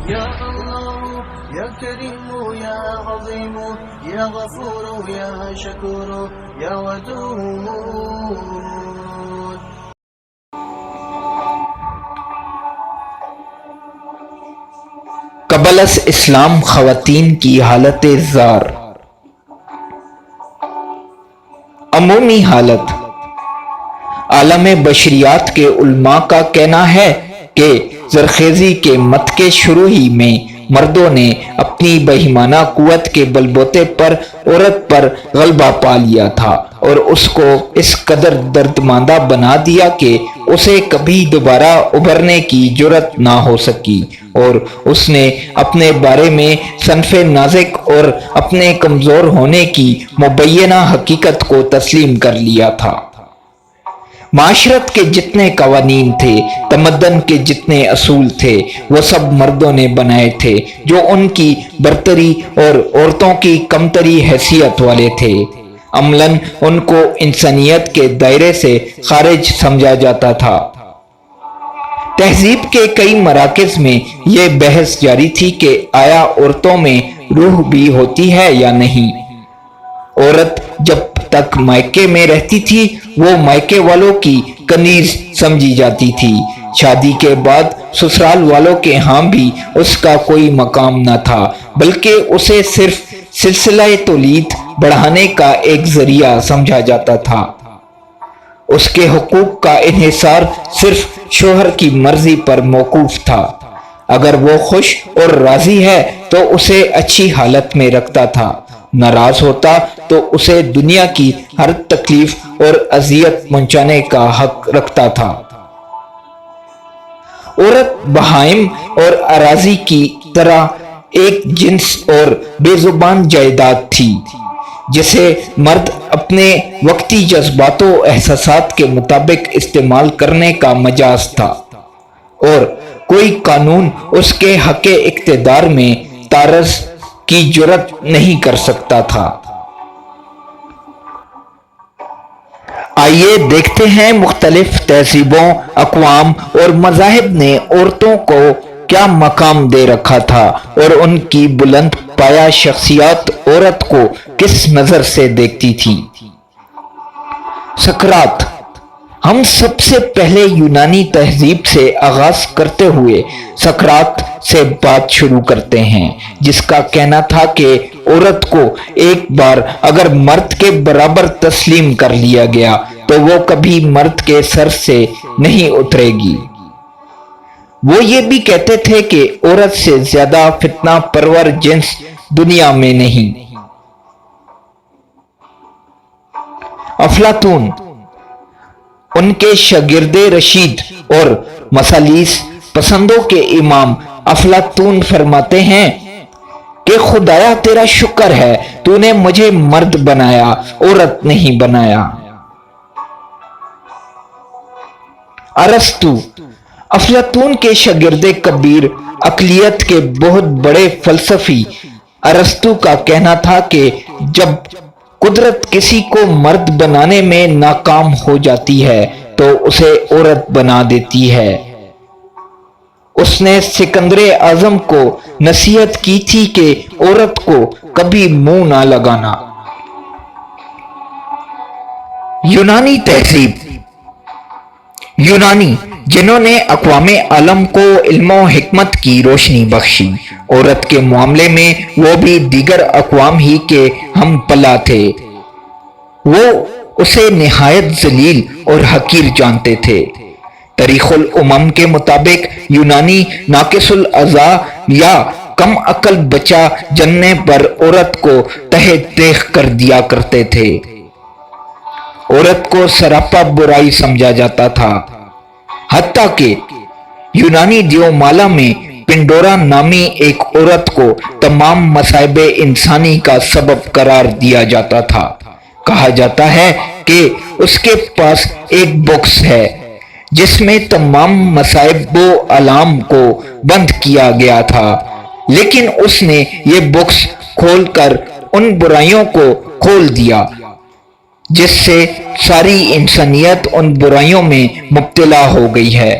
يا الله يا كريم يا عظيم يا غفور يا شكور يا ودود. قبل از اسلام خواتین کی حالت زار. عمومی حالت. عالم بشریات کے علماء کا کہنا ہے کہ زرخیزی کے مت کے شروع ہی میں مردوں نے اپنی بہیمانہ قوت کے بلبوتے پر عورت پر غلبہ پا لیا تھا اور اس کو اس قدر دردماندہ بنا دیا کہ اسے کبھی دوبارہ ابھرنے کی جرت نہ ہو سکی اور اس نے اپنے بارے میں صنف نازک اور اپنے کمزور ہونے کی مبینہ حقیقت کو تسلیم کر لیا تھا۔ معاشرت کے جتنے قوانین تھے، تمدن کے جتنے اصول تھے، وہ سب مردوں نے بنائے تھے جو ان کی برتری اور عورتوں کی کمتری حیثیت والے تھے۔ عملاً ان کو انسانیت کے دائرے سے خارج سمجھا جاتا تھا۔ تہذیب کے کئی مراکز میں یہ بحث جاری تھی کہ آیا عورتوں میں روح بھی ہوتی ہے یا نہیں۔ عورت جب تک مائکے میں رہتی تھی وہ مائکے والوں کی کنیز سمجھی جاتی تھی۔ شادی کے بعد سسرال والوں کے ہاں بھی اس کا کوئی مقام نہ تھا، بلکہ اسے صرف سلسلہ تولید بڑھانے کا ایک ذریعہ سمجھا جاتا تھا۔ اس کے حقوق کا انحصار صرف شوہر کی مرضی پر موقوف تھا۔ اگر وہ خوش اور راضی ہے تو اسے اچھی حالت میں رکھتا تھا، ناراض ہوتا تو اسے دنیا کی ہر تکلیف اور اذیت پہنچانے کا حق رکھتا تھا۔ عورت بہائم اور اراضی کی طرح ایک جنس اور بے زبان جائیداد تھی جسے مرد اپنے وقتی جذبات و احساسات کے مطابق استعمال کرنے کا مجاز تھا اور کوئی قانون اس کے حق اقتدار میں تعرض کی جرات نہیں کر سکتا تھا۔ آئیے دیکھتے ہیں مختلف تہذیبوں، اقوام اور مذاہب نے عورتوں کو کیا مقام دے رکھا تھا اور ان کی بلند پایہ شخصیات عورت کو کس نظر سے دیکھتی تھی۔ سقراط۔ ہم سب سے پہلے یونانی تہذیب سے آغاز کرتے ہوئے سقراط سے بات شروع کرتے ہیں، جس کا کہنا تھا کہ عورت کو ایک بار اگر مرد کے برابر تسلیم کر لیا گیا تو وہ کبھی مرد کے سر سے نہیں اترے گی۔ وہ یہ بھی کہتے تھے کہ عورت سے زیادہ فتنہ پرور جنس دنیا میں نہیں۔ افلاطون۔ ان کے شاگرد رشید اور مثالیث پسندوں کے امام افلاطون فرماتے ہیں کہ خدایا تیرا شکر ہے تو نے مجھے مرد بنایا، عورت نہیں بنایا۔ ارسطو۔ افلاطون کے شاگرد کبیر، عقلیت کے بہت بڑے فلسفی ارسطو کا کہنا تھا کہ جب قدرت کسی کو مرد بنانے میں ناکام ہو جاتی ہے تو اسے عورت بنا دیتی ہے۔ اس نے سکندر اعظم کو نصیحت کی تھی کہ عورت کو کبھی منہ نہ لگانا۔ یونانی تہذیب۔ یونانی جنہوں نے اقوام عالم کو علم و حکمت کی روشنی بخشی، عورت کے معاملے میں وہ بھی دیگر اقوام ہی کے ہم پلہ تھے۔ وہ اسے نہایت ذلیل اور حقیر جانتے تھے۔ تاریخ الامم کے مطابق یونانی ناقص الاعضاء یا کم عقل بچہ جننے پر عورت کو تہہ تیغ کر دیا کرتے تھے۔ عورت کو سراپا برائی سمجھا جاتا تھا، حتیٰ کہ یونانی دیومالا میں پنڈورا نامی ایک عورت کو تمام مصائب انسانی کا سبب قرار دیا جاتا تھا۔ کہا جاتا ہے کہ اس کے پاس ایک باکس ہے جس میں تمام مصائب و آلام کو بند کیا گیا تھا، لیکن اس نے یہ باکس کھول کر ان برائیوں کو کھول دیا جس سے ساری انسانیت ان برائیوں میں مبتلا ہو گئی ہے۔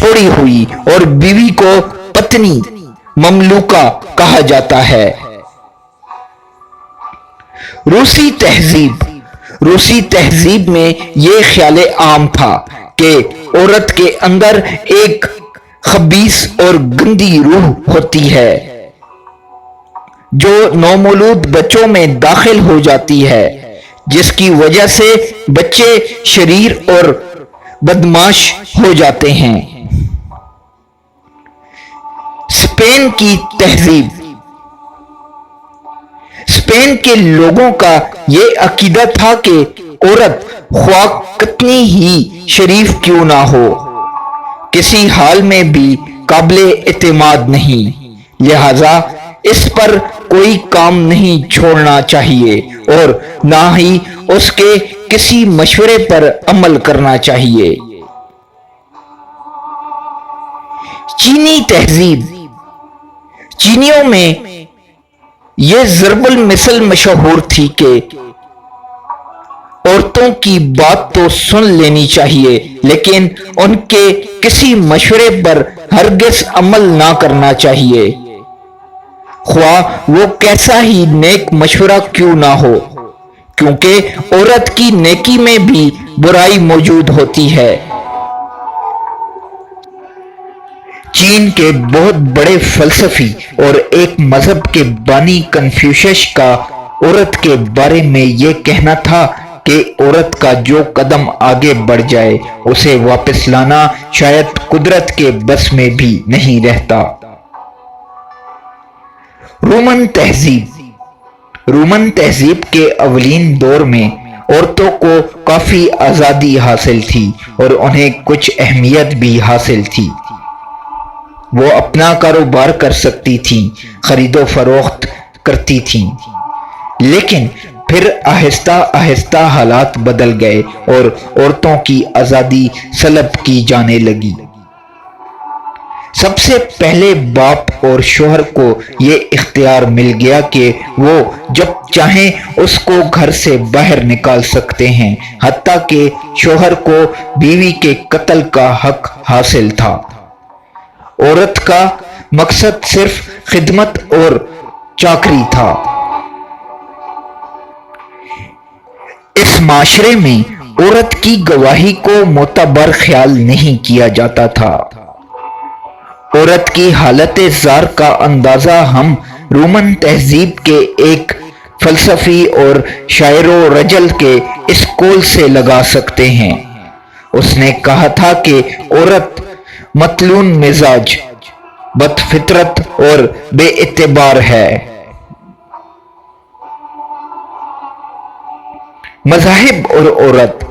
چھوڑی ہوئی اور بیوی کو پتنی مملوکہ کہا جاتا ہے۔ روسی تہذیب میں یہ خیال عام تھا کہ عورت کے اندر ایک خبیث اور گندی روح ہوتی ہے جو نومولود بچوں میں داخل ہو جاتی ہے، جس کی وجہ سے بچے شریر اور بدمعاش ہو جاتے ہیں۔ اسپین کے لوگوں کا یہ عقیدہ تھا کہ عورت خواہ کتنی ہی شریف کیوں نہ ہو، کسی حال میں بھی قابل اعتماد نہیں، لہذا اس پر کوئی کام نہیں چھوڑنا چاہیے اور نہ ہی اس کے کسی مشورے پر عمل کرنا چاہیے۔ چینی تہذیب، چینیوں میں یہ ضرب المثل مشہور تھی کہ عورتوں کی بات تو سن لینی چاہیے لیکن ان کے کسی مشورے پر ہرگز عمل نہ کرنا چاہیے، خواہ وہ کیسا ہی نیک مشورہ کیوں نہ ہو، کیونکہ عورت کی نیکی میں بھی برائی موجود ہوتی ہے۔ چین کے بہت بڑے فلسفی اور ایک مذہب کے بانی کنفیوشس کا عورت کے بارے میں یہ کہنا تھا کہ عورت کا جو قدم آگے بڑھ جائے اسے واپس لانا شاید قدرت کے بس میں بھی نہیں رہتا۔ رومن تہذیب کے اولین دور میں عورتوں کو کافی آزادی حاصل تھی اور انہیں کچھ اہمیت بھی حاصل تھی۔ وہ اپنا کاروبار کر سکتی تھیں، خرید و فروخت کرتی تھیں، لیکن پھر آہستہ آہستہ حالات بدل گئے اور عورتوں کی آزادی سلب کی جانے لگی۔ سب سے پہلے باپ اور شوہر کو یہ اختیار مل گیا کہ وہ جب چاہیں اس کو گھر سے باہر نکال سکتے ہیں، حتیٰ کہ شوہر کو بیوی کے قتل کا حق حاصل تھا۔ عورت کا مقصد صرف خدمت اور چاکری تھا۔ اس معاشرے میں عورت کی گواہی کو معتبر خیال نہیں کیا جاتا تھا۔ عورت کی حالت زار کا اندازہ ہم رومن تہذیب کے ایک فلسفی اور شاعر و رجل کے اس قول سے لگا سکتے ہیں۔ اس نے کہا تھا کہ عورت متلون مزاج، بد فطرت اور بے اعتبار ہے۔ مذاہب اور عورت،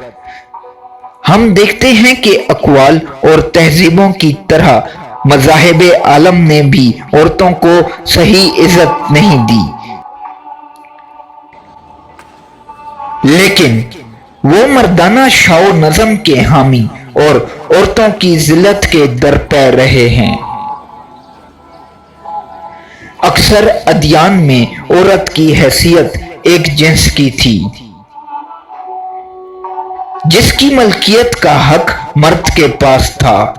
ہم دیکھتے ہیں کہ اقوال اور تہذیبوں کی طرح مذاہب عالم نے بھی عورتوں کو صحیح عزت نہیں دی، لیکن وہ مردانہ شاو نظم کے حامی اور عورتوں کی ذلت کے درپے رہے ہیں۔ اکثر ادیان میں عورت کی حیثیت ایک جنس کی تھی، جس کی ملکیت کا حق مرد کے پاس تھا۔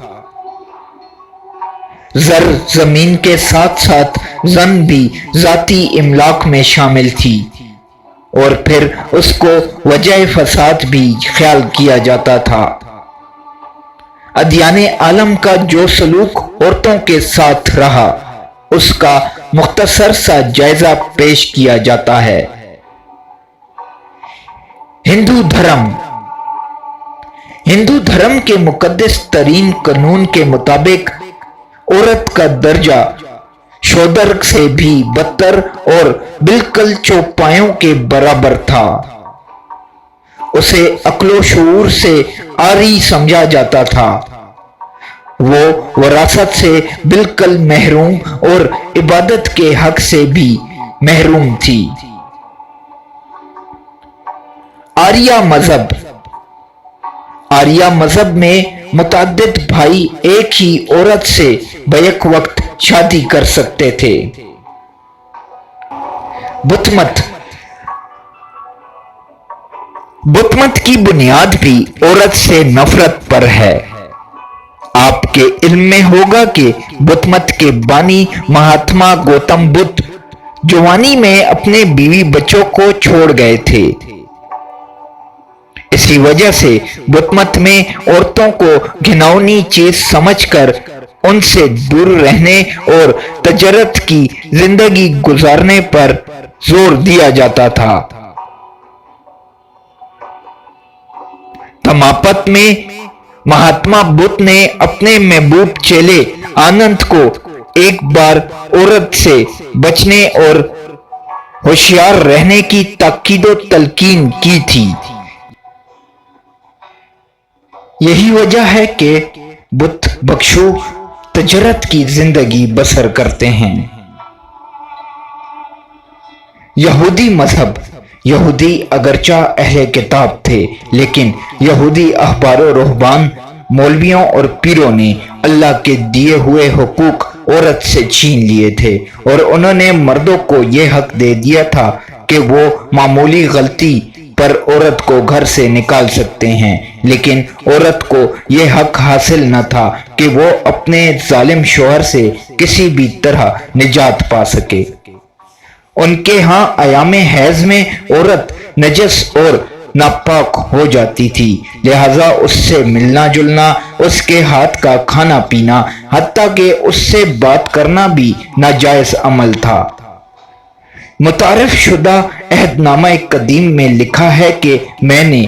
زر زمین کے ساتھ ساتھ زن بھی ذاتی املاک میں شامل تھی اور پھر اس کو وجہ فساد بھی خیال کیا جاتا تھا۔ ادیان عالم کا جو سلوک عورتوں کے ساتھ رہا اس کا مختصر سا جائزہ پیش کیا جاتا ہے۔ ہندو دھرم کے مقدس ترین قانون کے مطابق عورت کا درجہ شودر سے بھی بدتر اور بالکل چوپایوں کے برابر تھا۔ اسے عقل و شعور سے عاری سمجھا جاتا تھا، وہ وراثت سے بالکل محروم اور عبادت کے حق سے بھی محروم تھی۔ آریہ مذہب میں متعدد بھائی ایک ہی عورت سے بیک وقت شادی کر سکتے تھے۔ بت مت کی بنیاد بھی عورت سے نفرت پر ہے۔ آپ کے علم میں ہوگا کہ بت مت کے بانی مہاتما گوتم بدھ جوانی میں اپنے بیوی بچوں کو چھوڑ گئے تھے۔ اسی وجہ سے بت مت میں عورتوں کو گھناؤنی چیز سمجھ کر ان سے دور رہنے اور تجرد کی زندگی گزارنے پر زور دیا جاتا تھا۔ تماپت میں مہاتما بدھ نے اپنے محبوب چیلے آنند کو ایک بار عورت سے بچنے اور ہوشیار رہنے کی تاکید و تلقین کی تھی۔ یہی وجہ ہے کہ بت بخشو تجرد کی زندگی بسر کرتے ہیں۔ یہودی مذہب یہودی اگرچہ اہل کتاب تھے، لیکن یہودی احبار و رہبان، مولویوں اور پیروں نے اللہ کے دیے ہوئے حقوق عورت سے چھین لیے تھے، اور انہوں نے مردوں کو یہ حق دے دیا تھا کہ وہ معمولی غلطی پر عورت کو گھر سے نکال سکتے ہیں، لیکن عورت کو یہ حق حاصل نہ تھا کہ وہ اپنے ظالم شوہر سے کسی بھی طرح نجات پا سکے۔ ان کے ہاں ایام حیض میں عورت نجس اور ناپاک ہو جاتی تھی، لہذا اس سے ملنا جلنا، اس کے ہاتھ کا کھانا پینا، حتیٰ کہ اس سے بات کرنا بھی ناجائز عمل تھا۔ متعارف شدہ عہد نامہ قدیم میں لکھا ہے کہ میں نے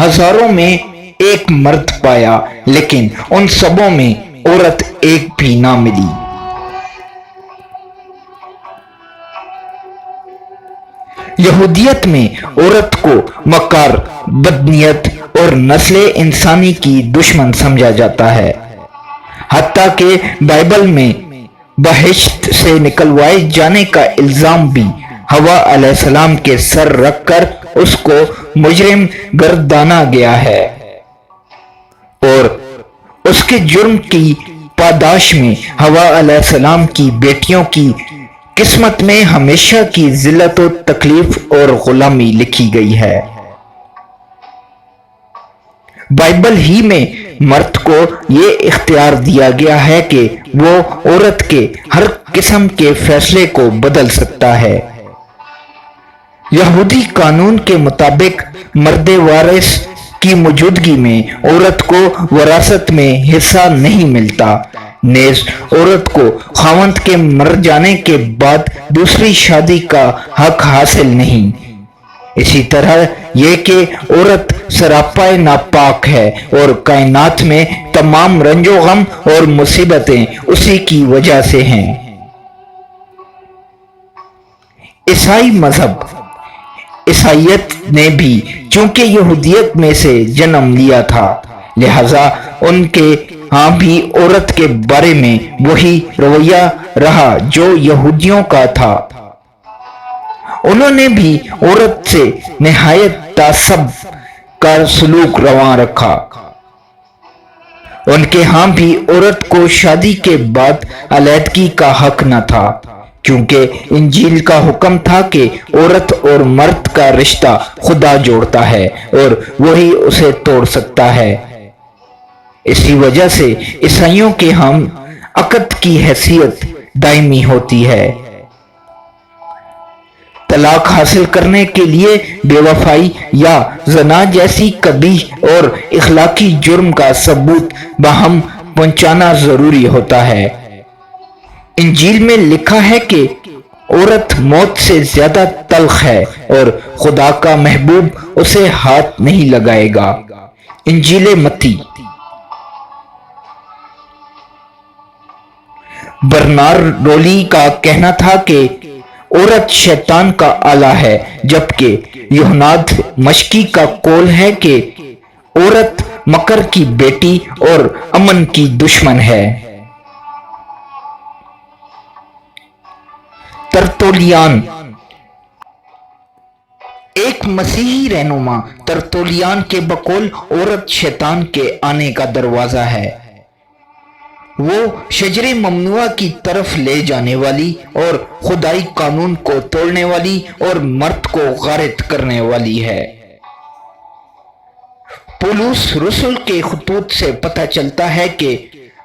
ہزاروں میں ایک مرد پایا، لیکن ان سبوں میں عورت ایک بھی نہ ملی۔ یہودیت میں عورت کو مکار، بدنیت اور نسل انسانی کی دشمن سمجھا جاتا ہے، حتیٰ کہ بائبل میں بہشت سے نکلوائے جانے کا الزام بھی حوا علیہ السلام کے سر رکھ کر اس کو مجرم گردانا گیا ہے، اور اس کے جرم کی پاداش میں حوا علیہ السلام کی بیٹیوں کی قسمت میں ہمیشہ کی ذلت و تکلیف اور غلامی لکھی گئی ہے۔ بائبل ہی میں مرد کو یہ اختیار دیا گیا ہے کہ وہ عورت کے ہر قسم کے فیصلے کو بدل سکتا ہے۔ یہودی قانون کے مطابق مرد وارث کی موجودگی میں عورت کو وراثت میں حصہ نہیں ملتا، نیز عورت کو خاوند کے مر جانے کے بعد دوسری شادی کا حق حاصل نہیں۔ اسی طرح یہ کہ عورت سراپا ناپاک ہے، اور کائنات میں تمام رنج و غم اور مصیبتیں اسی کی وجہ سے ہیں۔ عیسائی مذہب عیسائیت نے بھی چونکہ یہودیت میں سے جنم لیا تھا، لہذا ان کے ہاں بھی عورت کے بارے میں وہی رویہ رہا جو یہودیوں کا تھا۔ انہوں نے بھی عورت سے نہایت تعصب کا سلوک رواں رکھا۔ ان کے ہاں بھی عورت کو شادی کے بعد علیحدگی کا حق نہ تھا، کیونکہ انجیل کا حکم تھا کہ عورت اور مرد کا رشتہ خدا جوڑتا ہے اور وہی اسے توڑ سکتا ہے۔ اسی وجہ سے عیسائیوں کے ہم عقد کی حیثیت دائمی ہوتی ہے۔ طلاق حاصل کرنے کے لیے بے وفائی یا زنا جیسی قبیح اور اخلاقی جرم کا ثبوت باہم پہنچانا ضروری ہوتا ہے۔ انجیل میں لکھا ہے کہ عورت موت سے زیادہ تلخ ہے اور خدا کا محبوب اسے ہاتھ نہیں لگائے گا۔ انجیل متی۔ برنارڈولی کا کہنا تھا کہ عورت شیطان کا آلہ ہے، جبکہ یوحناد مشکی کا قول ہے کہ عورت مکر کی بیٹی اور امن کی دشمن ہے۔ ترتولیان ایک مسیحی رہنما ترتولیان کے بقول عورت شیطان کے آنے کا دروازہ ہے۔ وہ شجر ممنوعہ کی طرف لے جانے والی اور خدائی قانون کو توڑنے والی اور مرد کو غارت کرنے والی ہے۔ پولس رسول کے خطوط سے پتہ چلتا ہے کہ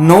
9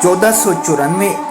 1494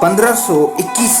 1521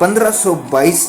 1522